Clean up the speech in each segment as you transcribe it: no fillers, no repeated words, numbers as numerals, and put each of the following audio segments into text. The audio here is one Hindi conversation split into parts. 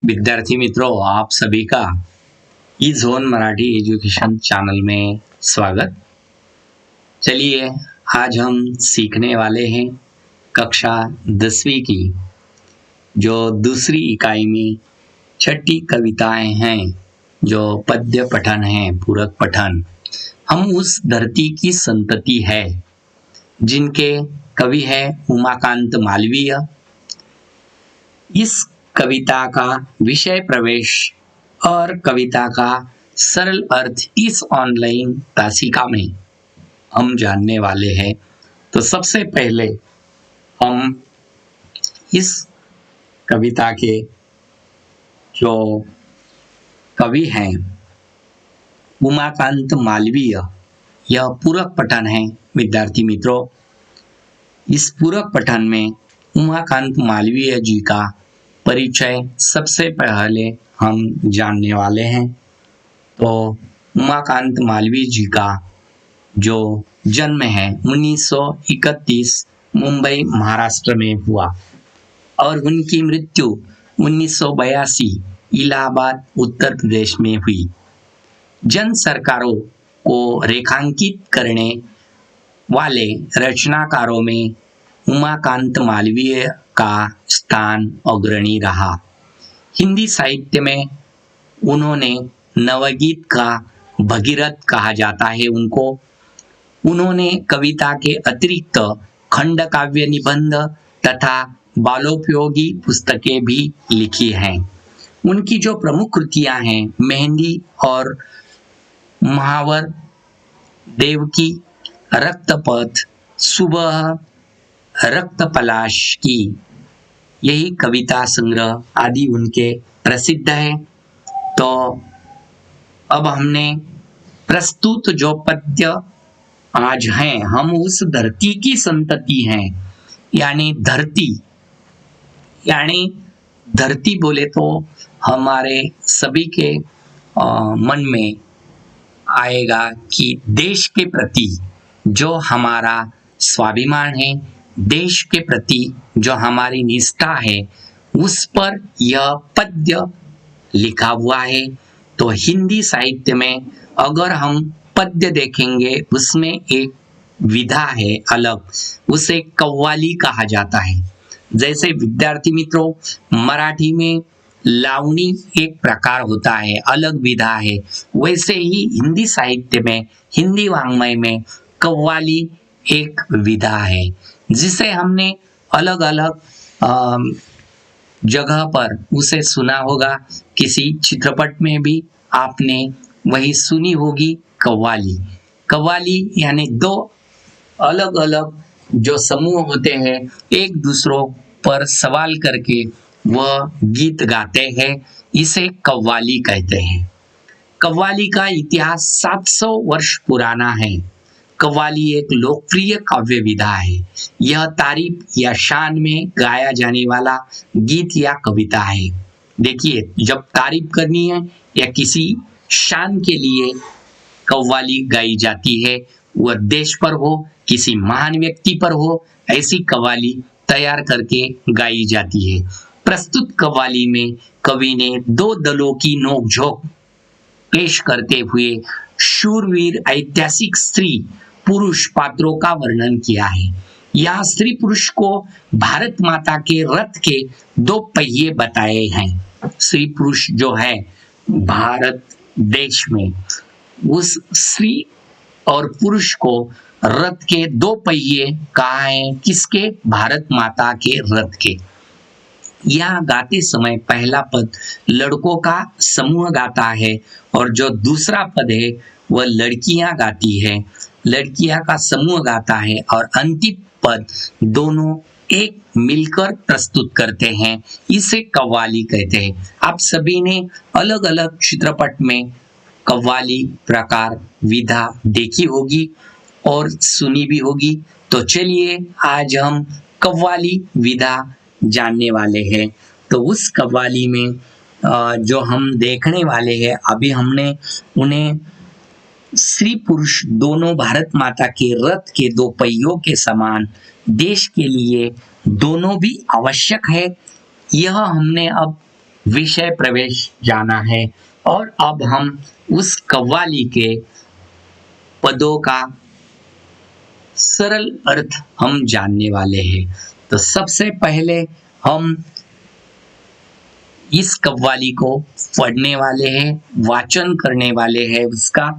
विद्यार्थी मित्रों, आप सभी का ई जोन मराठी एजुकेशन चैनल में स्वागत। चलिए, आज हम सीखने वाले हैं कक्षा 10वीं की जो दूसरी इकाई में छठी कविताएं हैं, जो पद्य पठन है, पूरक पठन। हम उस धरती की संतति है जिनके कवि है उमाकांत मालवीय। इस कविता का विषय प्रवेश और कविता का सरल अर्थ इस ऑनलाइन तासिका में हम जानने वाले हैं। तो सबसे पहले हम इस कविता के जो कवि हैं उमाकांत मालवीय, यह पूरक पठन है। विद्यार्थी मित्रों, इस पूरक पठन में उमाकांत मालवीय जी का परिचय सबसे पहले हम जानने वाले हैं। तो उमाकांत मालवीय जी का जो जन्म है 1931 मुंबई महाराष्ट्र में हुआ और उनकी मृत्यु 1982 इलाहाबाद उत्तर प्रदेश में हुई। जन सरकारों को रेखांकित करने वाले रचनाकारों में उमाकांत मालवीय का स्थान अग्रणी रहा। हिंदी साहित्य में उन्होंने नवगीत का भगीरथ कहा जाता है उनको। उन्होंने कविता के अतिरिक्त खंड काव्य, निबंध तथा बालोपयोगी पुस्तकें भी लिखी हैं। उनकी जो प्रमुख कृतियां हैं मेहंदी और महावर, देवकी, रक्तपथ, सुबह, रक्त पलाश की, यही कविता संग्रह आदि उनके प्रसिद्ध है। तो अब हमने प्रस्तुत जो पद्य आज हैं, हम उस धरती की संतति हैं, यानी धरती बोले तो हमारे सभी के मन में आएगा कि देश के प्रति जो हमारा स्वाभिमान है, देश के प्रति जो हमारी निष्ठा है, उस पर यह पद्य लिखा हुआ है। तो हिंदी साहित्य में अगर हम पद्य देखेंगे, उसमें एक विधा है अलग, उसे कव्वाली कहा जाता है। जैसे विद्यार्थी मित्रों, मराठी में लावणी एक प्रकार होता है, अलग विधा है, वैसे ही हिंदी साहित्य में, हिंदी वाङ्मय में कव्वाली एक विधा है, जिसे हमने अलग अलग जगह पर उसे सुना होगा। किसी चित्रपट में भी आपने वही सुनी होगी कव्वाली। कव्वाली यानी दो अलग अलग जो समूह होते हैं, एक दूसरों पर सवाल करके वह गीत गाते हैं, इसे कव्वाली कहते हैं। कव्वाली का इतिहास 700 वर्ष पुराना है। कव्वाली एक लोकप्रिय काव्य विधा है। यह तारीफ या शान में गाया जाने वाला गीत या कविता है। देखिए, जब तारीफ करनी है या किसी शान के लिए कव्वाली गाई जाती है, वह देश पर हो, किसी महान व्यक्ति पर हो, ऐसी कव्वाली तैयार करके गाई जाती है। प्रस्तुत कव्वाली में कवि ने दो दलों की नोकझोंक पेश करते हुए शूरवीर, ऐतिहासिक, स्त्री पुरुष पात्रों का वर्णन किया है। यहाँ स्त्री पुरुष को भारत माता के रथ के दो पहिए बताए हैं। स्त्री पुरुष जो है भारत देश में, उस स्त्री और पुरुष को रथ के दो पहिए कहा है। किसके? भारत माता के रथ के। यहाँ गाते समय पहला पद लड़कों का समूह गाता है और जो दूसरा पद है वह लड़कियां गाती है, लड़कियां का समूह गाता है, और अंतिम पद दोनों एक मिलकर प्रस्तुत करते हैं। इसे कव्वाली कहते हैं। आप सभी ने अलग अलग चित्रपट में कव्वाली प्रकार विधा देखी होगी और सुनी भी होगी। तो चलिए, आज हम कव्वाली विधा जानने वाले हैं। तो उस कव्वाली में जो हम देखने वाले हैं, अभी हमने उन्हें स्त्री पुरुष दोनों भारत माता के रथ के दो पहियों के समान, देश के लिए दोनों भी आवश्यक है, यह हमने अब विषय प्रवेश जाना है और अब हम उस कव्वाली के पदों का सरल अर्थ हम जानने वाले हैं। तो सबसे पहले हम इस कव्वाली को पढ़ने वाले हैं, वाचन करने वाले हैं उसका।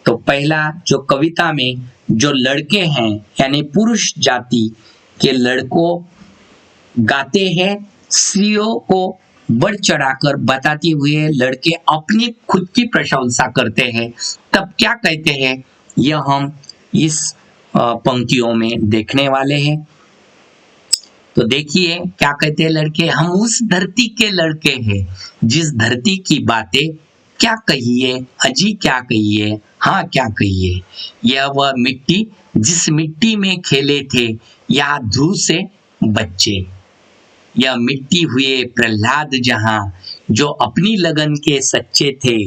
तो पहला जो कविता में जो लड़के हैं यानी पुरुष जाति के लड़कों गाते हैं, स्त्रियों को बढ़ चढ़ाकर बताते हुए लड़के अपनी खुद की प्रशंसा करते हैं। तब क्या कहते हैं यह हम इस पंक्तियों में देखने वाले हैं। तो देखिए क्या कहते हैं लड़के, हम उस धरती के लड़के हैं जिस धरती की बातें क्या कहिए, अजी क्या कहिए, हाँ क्या कहिए। यह वह मिट्टी जिस मिट्टी में खेले थे या ध्रुव से बच्चे। यह मिट्टी हुए प्रहलाद जहां जो अपनी लगन के सच्चे थे,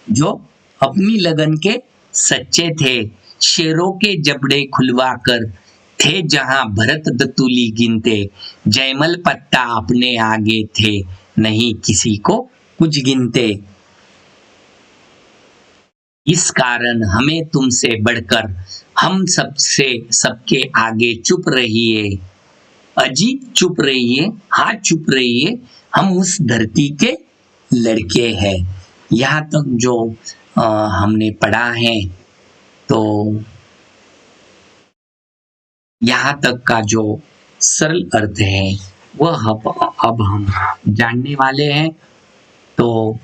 जो अपनी लगन के सच्चे थे। शेरों के जबड़े खुलवा कर थे जहां भरत दतुली गिनते। जयमल पत्ता अपने आगे थे नहीं किसी को कुछ गिनते। इस कारण हमें तुमसे बढ़कर हम सबसे सबके आगे चुप रहिए, अजी चुप रहिए, हाँ चुप रहिए, हम उस धरती के लड़के हैं। यहाँ तक जो हमने पढ़ा है, तो यहाँ तक का जो सरल अर्थ है वह अब हम जानने वाले हैं। तो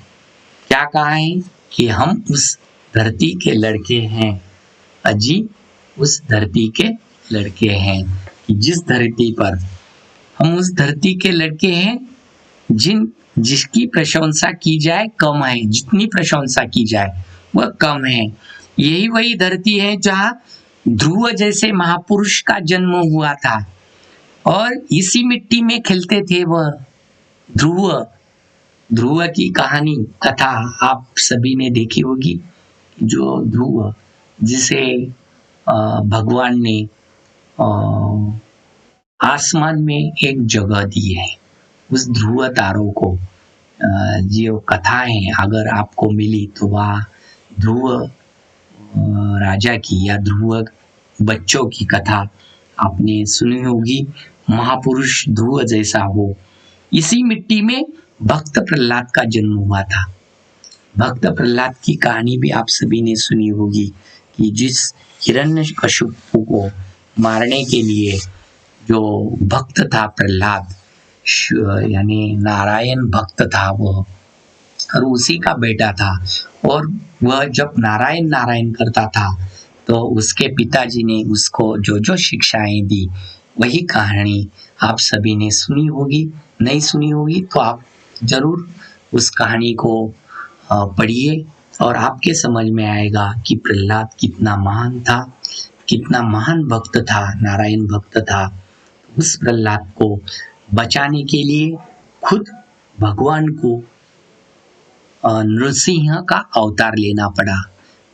क्या कहा है कि हम उस धरती के लड़के हैं, अजी उस धरती के लड़के हैं, कि जिस धरती पर हम उस धरती के लड़के हैं जिसकी प्रशंसा की जाए कम है, जितनी प्रशंसा की जाए वह कम है। यही वही धरती है जहाँ ध्रुव जैसे महापुरुष का जन्म हुआ था और इसी मिट्टी में खेलते थे वह ध्रुव। ध्रुव की कहानी कथा आप सभी ने देखी होगी। जो ध्रुव जिसे भगवान ने आसमान में एक जगह दी है, उस ध्रुव तारों को जो कथा है अगर आपको मिली तो वह ध्रुव राजा की या ध्रुव बच्चों की कथा आपने सुनी होगी। महापुरुष ध्रुव जैसा हो, इसी मिट्टी में भक्त प्रहलाद का जन्म हुआ था। भक्त प्रहलाद की कहानी भी आप सभी ने सुनी होगी कि जिस हिरण्यकशिपु को मारने के लिए जो भक्त था प्रहलाद, यानी नारायण भक्त था वह, और उसी का बेटा था। और वह जब नारायण नारायण करता था तो उसके पिताजी ने उसको जो जो शिक्षाएं दी, वही कहानी आप सभी ने सुनी होगी। नहीं सुनी होगी तो आप जरूर उस कहानी को पढ़िए और आपके समझ में आएगा कि प्रहलाद कितना महान था, कितना महान भक्त था, नारायण भक्त था। उस प्रहलाद को बचाने के लिए खुद भगवान को नृसिंह का अवतार लेना पड़ा।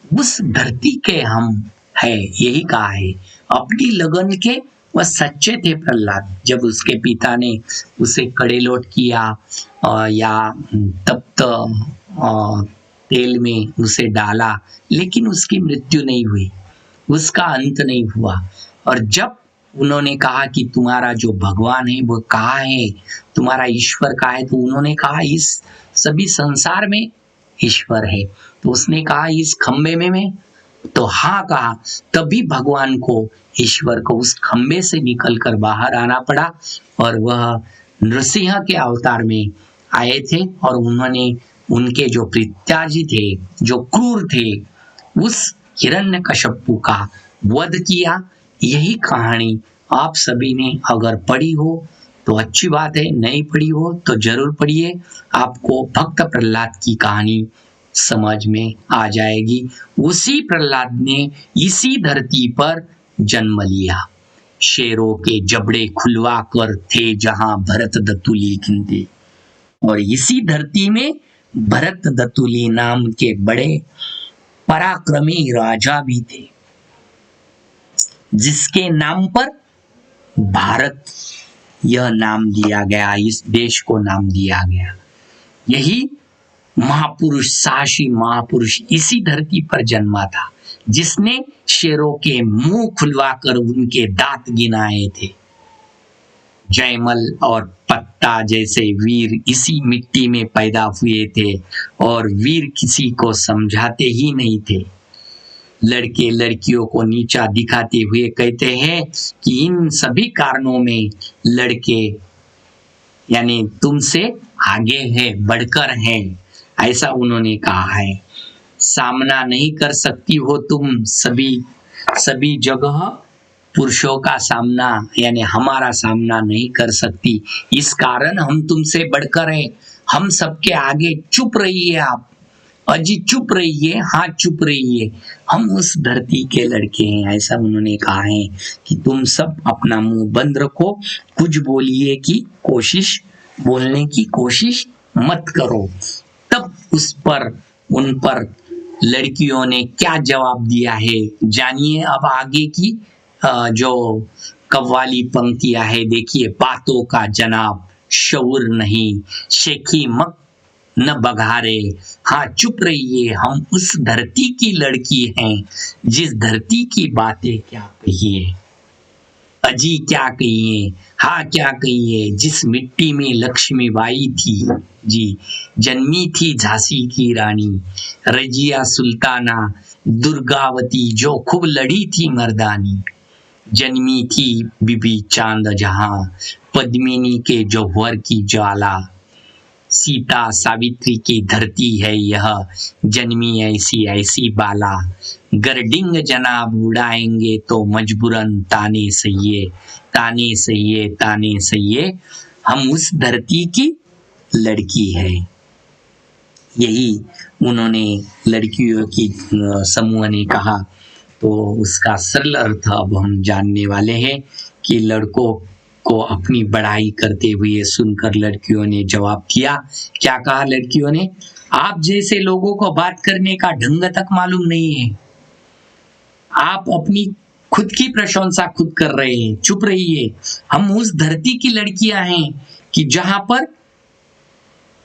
उस धरती के हम है, यही कहा है। अपनी लगन के वह सच्चे थे प्रहलाद। जब उसके पिता ने उसे कड़ेलोट किया या तप्त तेल में उसे डाला, लेकिन उसकी मृत्यु नहीं हुई, उसका अंत नहीं हुआ। और जब उन्होंने कहा कि तुम्हारा जो भगवान है वो कहाँ है, तुम्हारा ईश्वर कहाँ है, तो उन्होंने कहा इस सभी संसार में ईश्वर है। तो उसने कहा इस खंबे में तो हाँ कहा। तभी भगवान को, ईश्वर को उस खंबे से निकलकर बाहर आना पड़ा और वह नृसिंह के अवतार में आए थे और उन्होंने उनके जो पिताजी थे, जो क्रूर थे, उस हिरण्यकशिपु का वध किया। यही कहानी आप सभी ने अगर पढ़ी हो तो अच्छी बात है, नहीं पढ़ी हो तो जरूर पढ़िए, आपको भक्त प्रहलाद की कहानी समझ में आ जाएगी। उसी प्रहलाद ने इसी धरती पर जन्म लिया। शेरों के जबड़े खुलवा कर थे जहां भरत दतुली गिनते, और इसी धरती में भरत दतुली नाम के बड़े पराक्रमी राजा भी थे, जिसके नाम पर भारत यह नाम दिया गया, इस देश को नाम दिया गया। यही महापुरुष, साहसी महापुरुष इसी धरती पर जन्मा था, जिसने शेरों के मुंह खुलवाकर उनके दांत गिनाए थे। जयमल और पत्ता जैसे वीर इसी मिट्टी में पैदा हुए थे और वीर किसी को समझाते ही नहीं थे। लड़के लड़कियों को नीचा दिखाते हुए कहते हैं कि इन सभी कारणों में लड़के यानी तुमसे आगे है, बढ़कर है, ऐसा उन्होंने कहा है। सामना नहीं कर सकती हो तुम सभी जगह पुरुषों का सामना यानी हमारा सामना नहीं कर सकती, इस कारण हम तुमसे बढ़कर हैं। हम सबके आगे चुप रहिए, आप अजी चुप रहिए, हाँ चुप रहिए, हम उस धरती के लड़के हैं, ऐसा उन्होंने कहा है कि तुम सब अपना मुंह बंद रखो, कुछ बोलने की कोशिश मत करो। तब उन पर लड़कियों ने क्या जवाब दिया है जानिए। अब आगे की जो कव्वाली पंक्तियां है देखिए। बातों का जनाब शऊर नहीं, शेखी मक न बघारे, हाँ चुप रहिए, हम उस धरती की लड़की हैं, जिस धरती की बातें क्या कहिए, अजी क्या कहिए, हाँ क्या कहिए, जिस मिट्टी में लक्ष्मीबाई थी जी, जन्मी थी झांसी की रानी, रजिया सुल्ताना दुर्गावती जो खूब लड़ी थी मर्दानी, जन्मी थी बीबी चांद जहां, पद्मिनी के जौहर की ज्वाला, सीता सावित्री की धरती है यह, जन्मी ऐसी ऐसी बाला, गर्डिंग जनाब उड़ाएंगे तो मजबूरन ताने सहिए, ताने सहिए, ताने सहिए, हम उस धरती की लड़की है। यही उन्होंने लड़कियों की समूह ने कहा। तो उसका सरल अर्थ अब हम जानने वाले हैं कि लड़कों को अपनी बढ़ाई करते हुए सुनकर लड़कियों ने जवाब किया। क्या कहा लड़कियों ने? आप जैसे लोगों को बात करने का ढंग तक मालूम नहीं है, आप अपनी खुद की प्रशंसा खुद कर रहे हैं, चुप रहिए, हम उस धरती की लड़कियां हैं कि जहां पर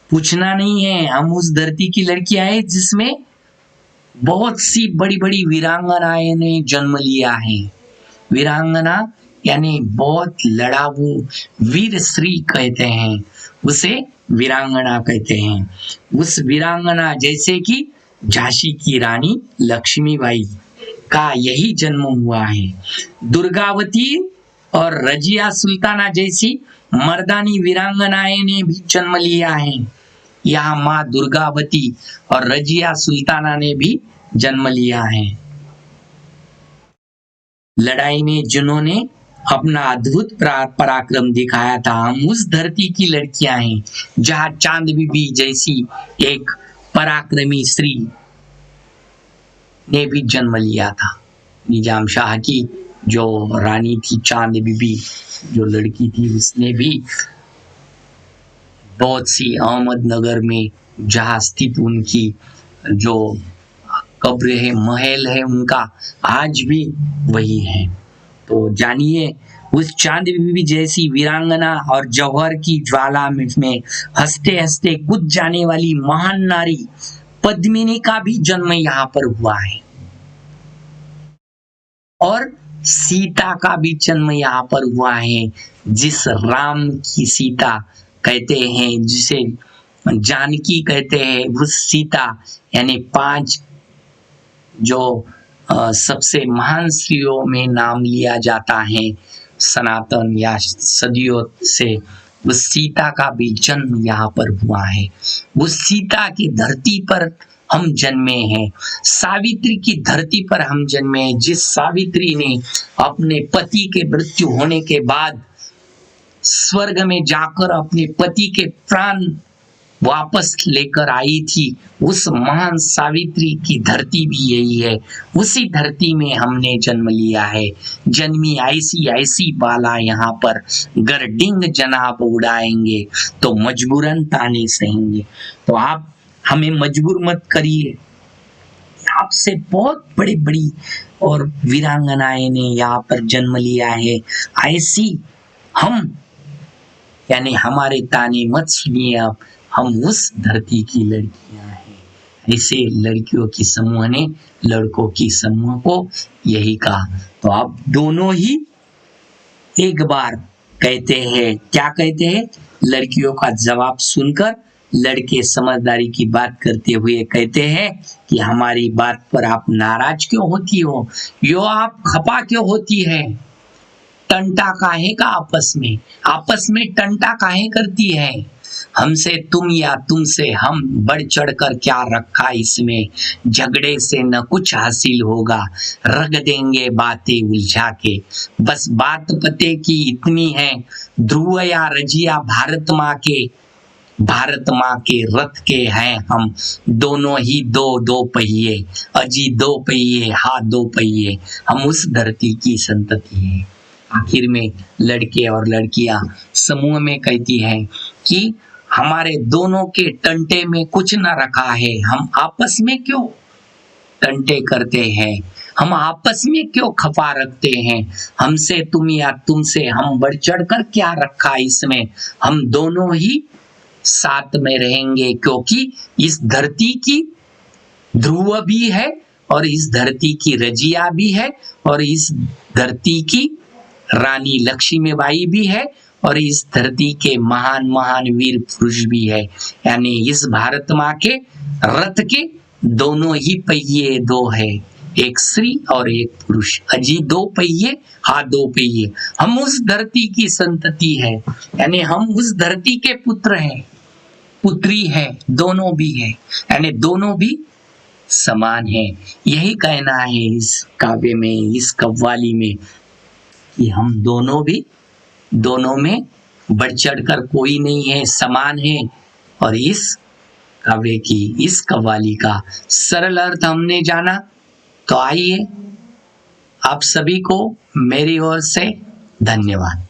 पूछना नहीं है, हम उस धरती की लड़कियां हैं जिसमें बहुत सी बड़ी बड़ी वीरांगनाएं ने जन्म लिया है। वीरांगना यानी बहुत लड़ाऊ, वीर श्री कहते हैं उसे, वीरांगना कहते हैं। उस वीरांगना जैसे कि झांसी की रानी लक्ष्मीबाई का यही जन्म हुआ है। दुर्गावती और रजिया सुल्ताना जैसी मर्दानी वीरांगनाएं ने भी जन्म लिया है। यहाँ माँ दुर्गावती और रजिया सुल्ताना ने भी जन्म लिया है। लड़ाई में जिन्होंने अपना अद्भुत पराक्रम दिखाया था, हम उस धरती की लड़कियां हैं जहां चांद बीबी जैसी एक पराक्रमी स्त्री ने भी जन्म लिया था। निजाम शाह की जो रानी थी चांद बीबी, जो लड़की थी, उसने भी बहुत सी अहमदनगर में जहाँ स्थित उनकी जो कब्र है, महल है उनका, आज भी वही है। तो जानिए उस चांद बीबी जैसी वीरांगना और जौहर की ज्वाला में हंसते हंसते कूद जाने वाली महान नारी पद्मिनी का भी जन्म यहाँ पर हुआ है, और सीता का भी जन्म यहाँ पर हुआ है। जिस राम की सीता कहते हैं, जिसे जानकी कहते हैं, उस सीता यानी 5 जो सबसे महान स्त्रियों में नाम लिया जाता है सनातन या सदियों से, उस सीता का भी जन्म यहाँ पर हुआ है। उस सीता की धरती पर हम जन्मे हैं, सावित्री की धरती पर हम जन्मे हैं, जिस सावित्री ने अपने पति के मृत्यु होने के बाद स्वर्ग में जाकर अपने पति के प्राण वापस लेकर आई थी, उस महान सावित्री की धरती भी यही है। उसी धरती में हमने जन्म लिया है। जन्मी ऐसी ऐसी बाला यहाँ पर, गर्डिंग जनाब उड़ाएंगे तो मजबूरन ताने सहेंगे। तो आप हमें मजबूर मत करिए, आपसे बहुत बड़ी बड़ी और वीरांगनाएं ने यहाँ पर जन्म लिया है। ऐसी हम यानी हमारे ताने मत सुनिए अब, हम उस धरती की लड़कियां हैं। ऐसे लड़कियों की समूह ने लड़कों की समूह को यही कहा। तो आप दोनों ही एक बार कहते हैं, क्या कहते हैं? लड़कियों का जवाब सुनकर लड़के समझदारी की बात करते हुए कहते हैं कि हमारी बात पर आप नाराज क्यों होती हो, यो आप खपा क्यों होती है, टंटा काहे का आपस में टंटा काहे करती है, हमसे तुम या तुमसे हम, बढ़ चढ़ कर क्या रखा इसमें, झगड़े से न कुछ हासिल होगा, रख देंगे बातें उलझा के, बस बात पते की इतनी है, ध्रुव या रजिया भारत माँ के रथ के हैं हम, दोनों ही दो पहिए, अजी दो पहिए, हाँ दो पहिए, हम उस धरती की संतति हैं। आखिर में लड़के और लड़कियां समूह में कहती हैं कि हमारे दोनों के टंटे में कुछ न रखा है, हम आपस में क्यों टंटे करते हैं, हम आपस में क्यों खफा रखते हैं, हमसे तुम या तुमसे हम, बढ़ चढ़ कर क्या रखा इसमें, हम दोनों ही साथ में रहेंगे, क्योंकि इस धरती की ध्रुव भी है और इस धरती की रजिया भी है और इस धरती की रानी लक्ष्मीबाई भी है और इस धरती के महान महान वीर पुरुष भी है। यानी इस भारत माँ के रथ के दोनों ही पहिए दो है, एक स्त्री और एक पुरुष, अजी दो पहिए, हाँ दो पहिए, हम उस धरती की संतति है, यानी हम उस धरती के पुत्र हैं, पुत्री है, दोनों भी है, यानी दोनों भी समान है। यही कहना है इस काव्य में, इस कव्वाली में, कि हम दोनों में बढ़ चढ़ कर कोई नहीं है, समान है। और इस काव्य की, इस कव्वाली का सरल अर्थ हमने जाना। तो आइए आप सभी को मेरी ओर से धन्यवाद।